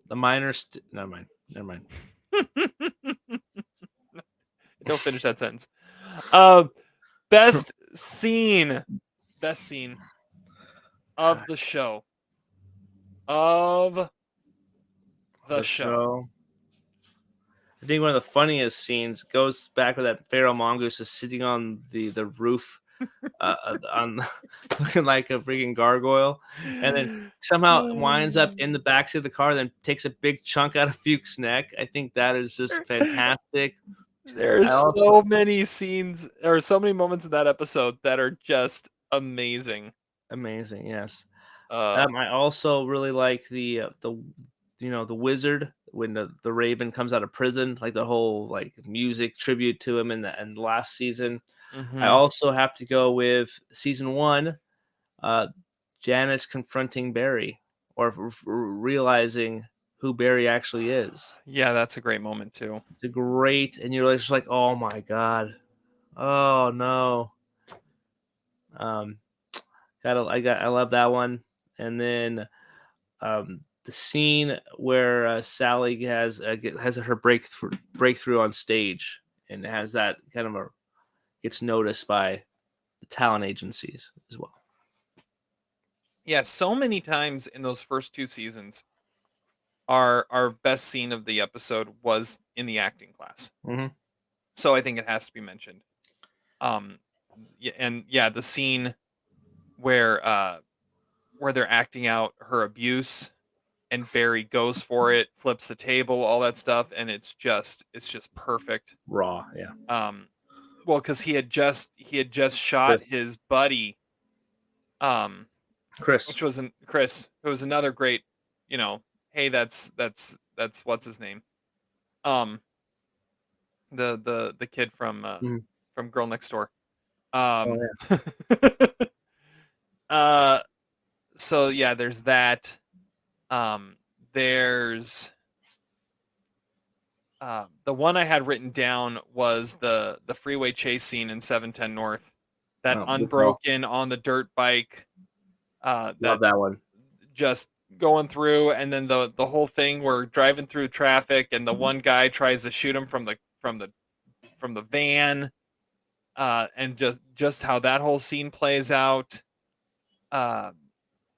The minor. Never mind. Don't finish that sentence. Best scene of the show. Of the show. I think one of the funniest scenes goes back where that feral mongoose is sitting on the roof, on looking like a freaking gargoyle, and then somehow winds up in the backseat of the car, then takes a big chunk out of Fuchs' neck. I think that is just fantastic. There's so many scenes or so many moments in that episode that are just amazing. Amazing, yes. I also really like the wizard when the Raven comes out of prison, like the whole like music tribute to him in the last season. I also have to go with season 1, Janice confronting Barry or realizing who Barry actually is. Yeah, that's a great moment too. It's a great, and you're just like, oh my god, oh no. I love that one, and then the scene where Sally has her breakthrough on stage and has that kind of gets noticed by the talent agencies as well. Yeah, so many times in those first 2 seasons, our best scene of the episode was in the acting class. Mm-hmm. So I think it has to be mentioned. The scene where they're acting out her abuse and Barry goes for it, flips the table, all that stuff, and it's just perfect. Raw, yeah. Well, because he had just shot his buddy, Chris, who was another great, hey, that's what's his name, the kid from Girl Next Door. So yeah, there's that. There's the one I had written down was the freeway chase scene in 710 North. That unbroken on the dirt bike. Love that one. Just going through, and then the whole thing where driving through traffic, and the one guy tries to shoot him from the van, and just how that whole scene plays out.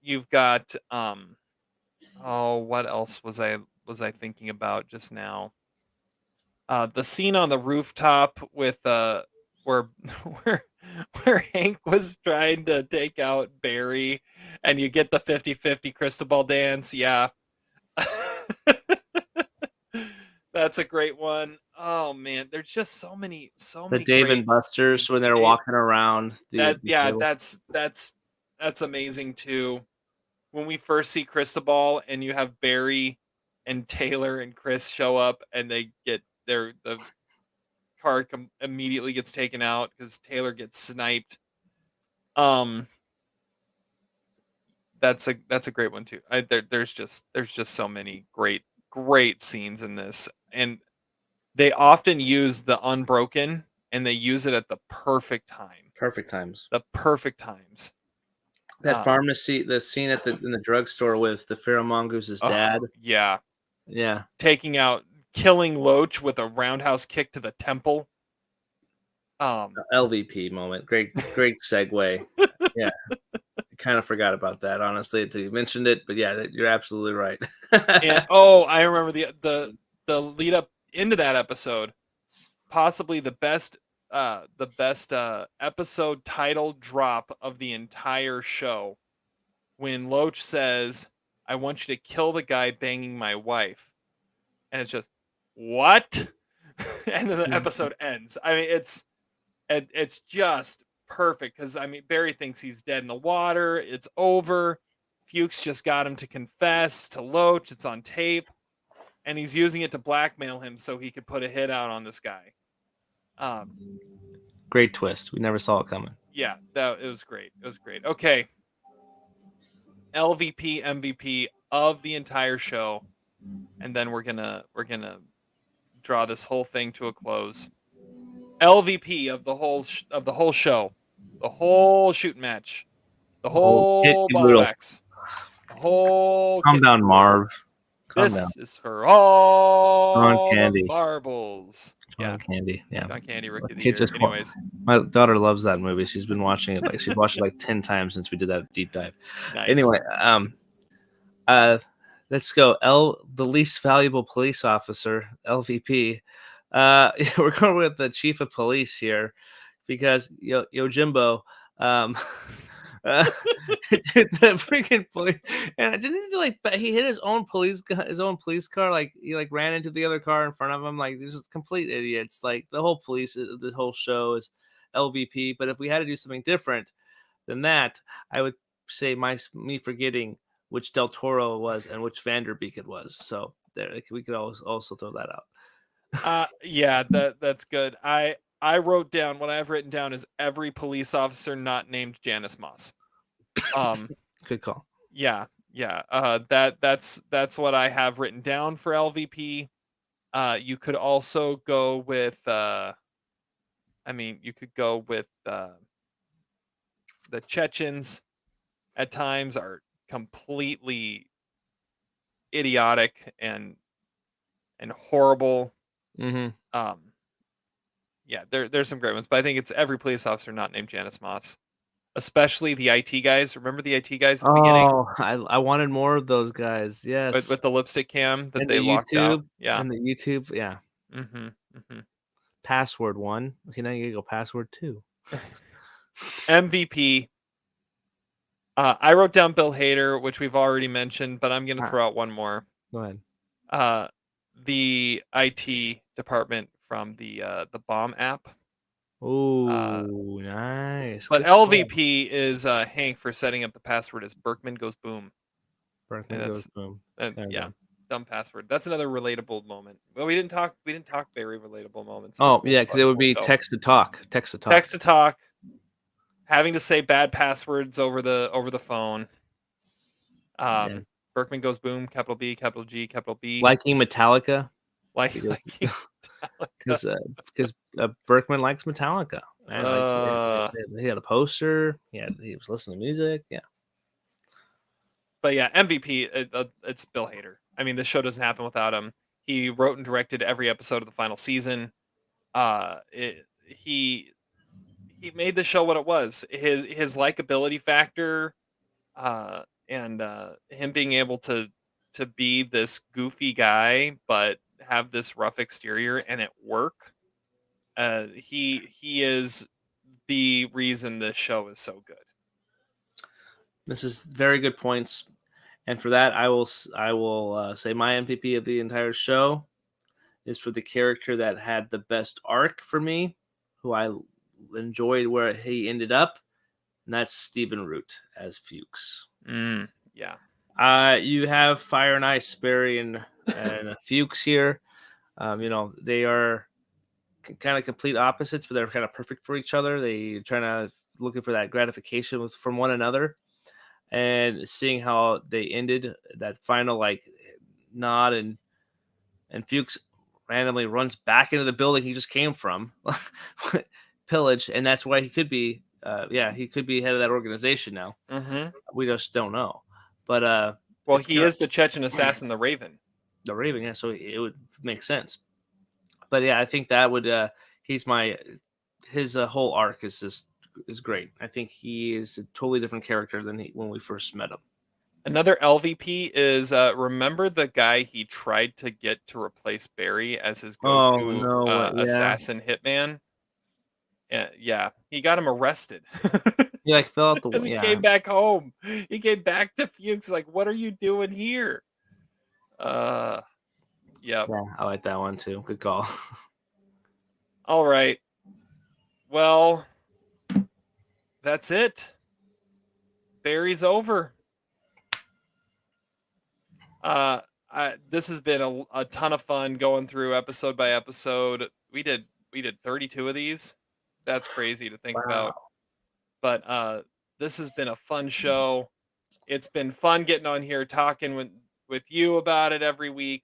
You've got what else was I thinking about just now? The scene on the rooftop with where Hank was trying to take out Barry, and you get the 50-50 Cristobal dance. Yeah. That's a great one. Oh man, there's just so many the Dave and Buster's when they're walking around. That's amazing too. When we first see Cristobal and you have Barry and Taylor and Chris show up, and they get the card immediately gets taken out because Taylor gets sniped. That's a great one too. There's just so many great scenes in this, and they often use the Unbroken, and they use it at the perfect time. Perfect times. The perfect times. That pharmacy, the scene in the drugstore with the Pharaoh Mongoose' dad. Yeah. Yeah. Killing Loach with a roundhouse kick to the temple. LVP moment. Great segue. Yeah. I kind of forgot about that, honestly, until you mentioned it. But yeah, you're absolutely right. And I remember the lead up into that episode. Possibly the best episode title drop of the entire show, when Loach says, "I want you to kill the guy banging my wife," and it's just, what? And then the episode ends. I mean, it's just perfect because Barry thinks he's dead in the water. It's over. Fuchs just got him to confess to Loach. It's on tape, and he's using it to blackmail him so he could put a hit out on this guy. Great twist. We never saw it coming. Yeah, it was great. It was great. Okay. LVP, MVP of the entire show, and then we're gonna draw this whole thing to a close. LVP of the whole show, the whole shoot match, the whole ball wax, the whole. Calm down, Marv. This is for all John Candy. the marbles. John Candy, yeah. John Candy, Rookie of the Year. Anyways, my daughter loves that movie. She's been watching it she's watched it 10 times since we did that deep dive. Nice. Anyway, let's go. The least valuable police officer, LVP. We're going with the chief of police here because Yojimbo. The freaking police, and didn't he hit his own police car, he ran into the other car in front of him, these are complete idiots. The whole the whole show is LVP. But if we had to do something different than that, I would say me forgetting which Del Toro it was and which Vanderbeek it was. So there, we could also throw that out. Yeah, that's good. I wrote down, what I've written down is every police officer not named Janice Moss. Good call. Yeah. That's what I have written down for LVP. You could also go with the Chechens at times are completely idiotic and horrible. Mm-hmm. Yeah, there's some great ones, but I think it's every police officer not named Janice Moss, especially the IT guys. Remember the IT guys at the beginning? Oh, I wanted more of those guys. Yes, with the lipstick cam that they locked YouTube, out. Yeah, and the YouTube. Yeah. Password 1. Okay, now you gotta go password 2. MVP. I wrote down Bill Hader, which we've already mentioned, but I'm gonna throw out one more. Go ahead. The IT department from the bomb app. Oh, nice. But LVP is Hank for setting up the password as Berkman Goes Boom. Berkman Goes Boom. Yeah, dumb password. That's another relatable moment. Well, we didn't talk very relatable moments. Oh yeah, because it would be text to talk. Having to say bad passwords over the phone. Berkman Goes Boom, capital B, capital G, capital B. Liking Metallica. Liking Metallica. Because Berkman likes Metallica. He had a poster. He was listening to music. Yeah. But yeah, MVP, it's Bill Hader. I mean, this show doesn't happen without him. He wrote and directed every episode of the final season. He made the show what it was. His likability factor, and him being able to be this goofy guy but have this rough exterior and it work. He is the reason this show is so good. This is very good points, and for that, I will say my MVP of the entire show is for the character that had the best arc for me, who I enjoyed where he ended up, and that's Stephen Root as Fuchs. Yeah. You have Fire and Ice, Barry and and Fuchs here. They are kind of complete opposites, but they're kind of perfect for each other. They trying to looking for that gratification from one another, and seeing how they ended that final like nod, and Fuchs randomly runs back into the building he just came from, pillage, and that's why he could be. He could be head of that organization now. Mm-hmm. We just don't know, but well, he is the Chechen assassin, the Raven. The Raven, yeah. So it would make sense. But yeah, I think that would. His whole arc is great. I think he is a totally different character than when we first met him. Another LVP is remember the guy he tried to get to replace Barry as his go-to assassin hitman. Yeah, he got him arrested. He like fell out the because he came back home. He came back to Fuchs like, "What are you doing here?" Yeah, I like that one too. Good call. All right. Well, that's it. Barry's over. This has been a ton of fun going through episode by episode. We did 32 of these. That's crazy to think about. But this has been a fun show. It's been fun getting on here talking with you about it every week.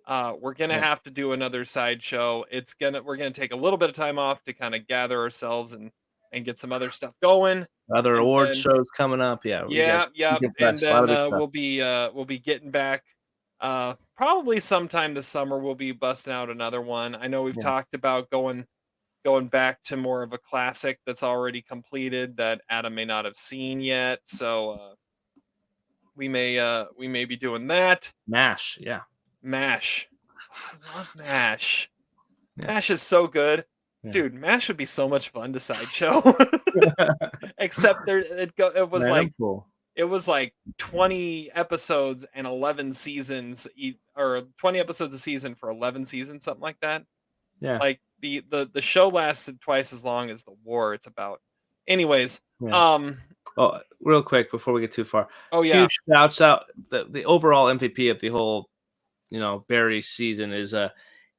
We're gonna have to do another side show. We're gonna take a little bit of time off to kind of gather ourselves and get some other stuff going. Other award shows coming up. And then we'll be getting back. Probably sometime this summer we'll be busting out another one. I know we've talked about going back to more of a classic that's already completed that Adam may not have seen yet. So we may be doing that. MASH. I love MASH. MASH is so good. Dude, MASH would be so much fun to sideshow. Except it was like 20 episodes and 11 seasons, or 20 episodes a season for 11 seasons, something like that. Yeah. Like the show lasted twice as long as the war it's about. Anyways, Oh, real quick before we get too far. Oh yeah. Huge shouts out. The overall MVP of the whole, Barry season is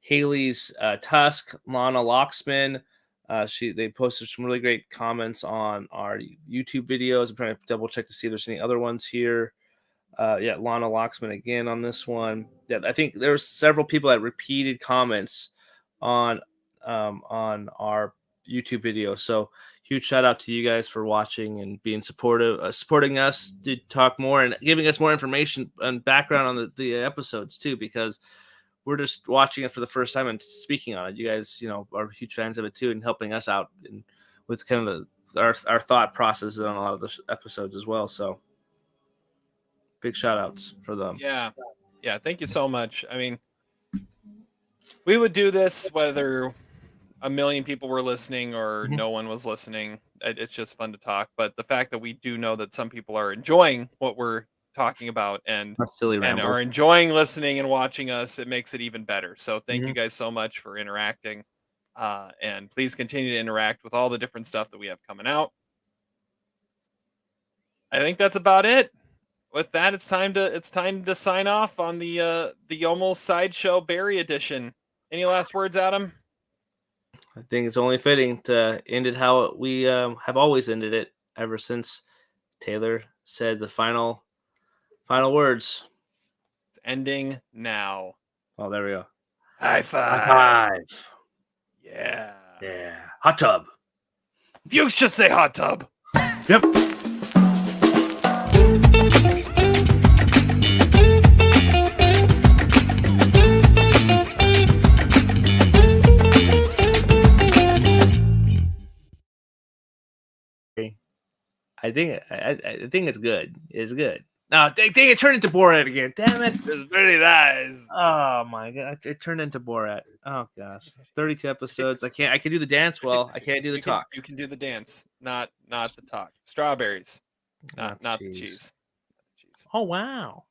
Haley's Tusk, Lana Locksman. They posted some really great comments on our YouTube videos. I'm trying to double check to see if there's any other ones here. Lana Locksman again on this one. Yeah, I think there's several people that repeated comments on our YouTube video. So huge shout out to you guys for watching and being supportive, supporting us to talk more and giving us more information and background on the episodes too, because we're just watching it for the first time and speaking on it. You guys, are huge fans of it too, and helping us out with kind of our thought process on a lot of the episodes as well. So big shout outs for them. Yeah. Thank you so much. I mean, we would do this whether a million people were listening or no one was listening. It's just fun to talk. But the fact that we do know that some people are enjoying what we're talking about and are enjoying listening and watching us, it makes it even better. So thank you guys so much for interacting. And please continue to interact with all the different stuff that we have coming out. I think that's about it. With that, it's time to sign off on the almost sideshow Barry edition. Any last words, Adam? I think it's only fitting to end it how we have always ended it ever since Taylor said the final words. It's ending now. Oh, there we go. High five. High five. Yeah. Hot tub. Fuchs just say hot tub. Yep. I think it's good. It's good. No, dang it turned into Borat again. Damn it. It's very nice. Oh my god. It turned into Borat. Oh gosh. 32 episodes. I can do the dance well. I can't do the talk. You can do the dance, not the talk. Strawberries. Not the cheese. Oh wow.